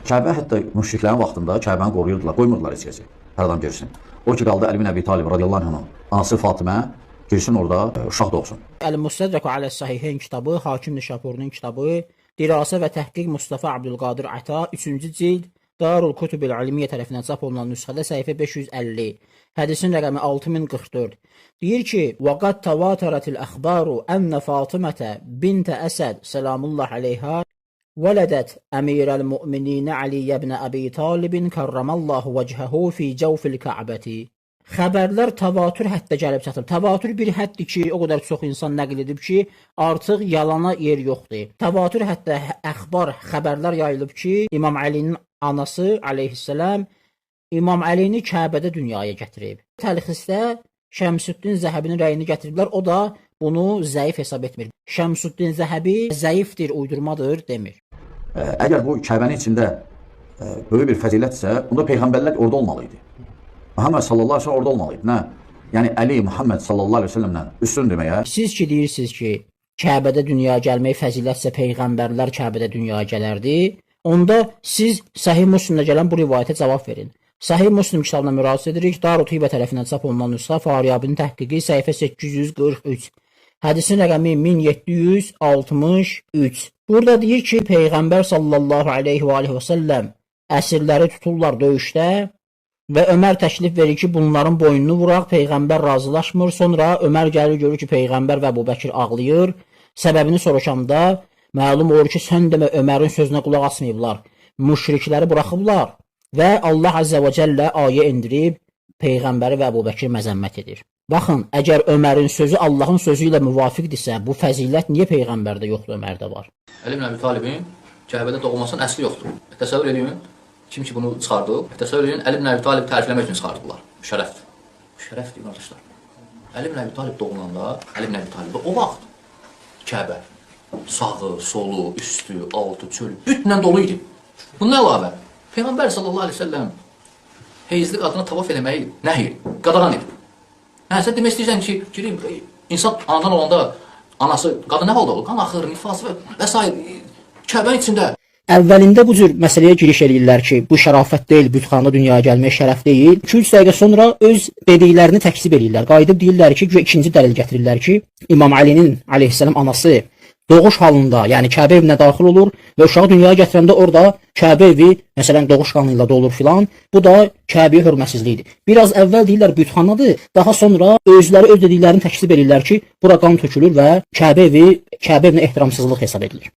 Kəbə hətta müşriklərin vaxtında Kəbəni qoruyurdular, qoymurdular heç kəsi. Hər adam girsin. O ki qaldı Əli ibn Əbi Talib radiyallahu anh'ın anası Fatimə girsin orada uşaq doğsun. Əl-Mustədrək alə-Səhiheyn kitabı, Hakim Nişapurinin kitabı, Dirasa və Təhqiq Mustafa Abdülqadir Əta, 3-cü cild, Darul Kutub el-İlmiyyə tərəfindən çap olunan nüsxədə səhifə 550, hədisin rəqəmi 6044. Deyir ki, وَقَدْ تَوَاتَرَتِ الْأَخْبَارُ أَنَّ فَاطِمَةَ بِنْتَ أَسَدْ سَلَامُ اللّٰهِ عَلَيْهَا وَلَدَتْ أَمِيرَ الْمُؤْمِنِينَ عَلِيَّ بْنَ أَبِي طَالِبٍ كَرَّمَ اللّٰهُ وَجْهَهُ فِي جَوْفِ الْكَعْبَةِ. Xəbərlər təvatür həddə gəlib çatıb. Təvatür bir həddir ki, o qədər çox insan nəql edib ki, artıq yalana yer yoxdur. Təvatür həddə əxbar, xəbərlər yayılıb ki, İmam Əlinin anası aleyhissalam İmam Əlini Kəbədə dünyaya gətirib. Təlxisdə Şəmsüddin Zəhəbinin rəyini gətiriblər, o da bunu zəif hesab etmir. Şəmsüddin Zəhəbi zəifdir, uydurmadır demir. Əgər bu Kəbənin içində böyük bir fəzilətsə, onda peyğəmbərlər orada olmalıydı. Muhammed sallallahu aleyhi ve sellem orada olmalıydı. Nə? Yəni Əli Muhammed sallallahu aleyhi ve sellemdən üstün deməyə. Siz ki deyirsiniz ki, Kəbədə dünyaya gəlmək fəzilətsə peyğəmbərlər Kəbədə dünyaya gələrdi. Onda siz Səhih Müslimdə gələn bu rivayətə cavab verin. Səhih Müslim kitabına müraciət edirik. Darut Hibə tərəfindən çap olunan nüsxə Faryabinin təhqiqi səhifə 843. Hədisin rəqəmi 1763. Burada deyir ki, Peyğəmbər sallallahu aleyhi və səlləm əsirləri tuturlar döyüşdə və Ömər təklif verir ki, bunların boynunu vuraq. Peyğəmbər razılaşmır. Sonra Ömər gəlir, görür ki, Peyğəmbər və Əbu Bəkir ağlayır. Səbəbini soruşanda məlum olur ki, sən demə Ömərin sözünə qulaq asmayıblar. Müşrikləri buraxıblar və Allah Azza və Cəllə ayə indirib Peyğəmbəri və Əbu Bəkir məzəmmət edir. Baxın, əgər Ömərin sözü Allahın sözü ilə müvafiqdirsə, bu fəzilət niyə Peyğəmbərdə yoxdur, Ömərdə var? Əli ibn Əbi Talibin Kəbədə doğulmasının əsli yoxdur. Təsəvvür edin, kim ki bunu çıxardı, təsəvvür edin, Əli ibn Əbi Talib tərifləmək üçün çıxardılar. Şərəfdir. Şərəfdir, qardaşlar. Əli ibn Əbi Talib doğulanda, Əli ibn Əbi Talibdə o vaxt Kəbə sağı, solu, üstü, altı, çölü bütünlə dolu idi. Bundan əlavə, Peyğəmbər sallallahu aleyhi ve sellem heyizli qadına tavaf eləməyi nəhi, qadağan edib. Sən demək istəyirsən ki, insan anadan olanda anası, qadın nə halda olur? Qan axır, nifas və s. Kəbənin içində. Əvvəlində bu cür məsələyə giriş edirlər ki, bu şərafət deyil, bütxanada dünyaya gəlmək şərəf deyil. 2-3 dəqiqə sonra öz dediklərini təkzib edirlər. Qayıdıb deyirlər ki, ikinci dəlil gətirirlər ki, İmam Əlinin aleyhissalam anası doğuş halında, yəni Kəbə evinə daxil olur və uşağı dünyaya gətirəndə orada Kəbə evi, məsələn, doğuş qanıyla dolur filan. Bu da Kəbəyə hörmətsizlikdir. Biraz əvvəl deyirlər bütxanadır, daha sonra özləri öz dediklərini təkzib edirlər ki, bura qan tökülür və Kəbə evinə ehtiramsızlıq hesab edilir.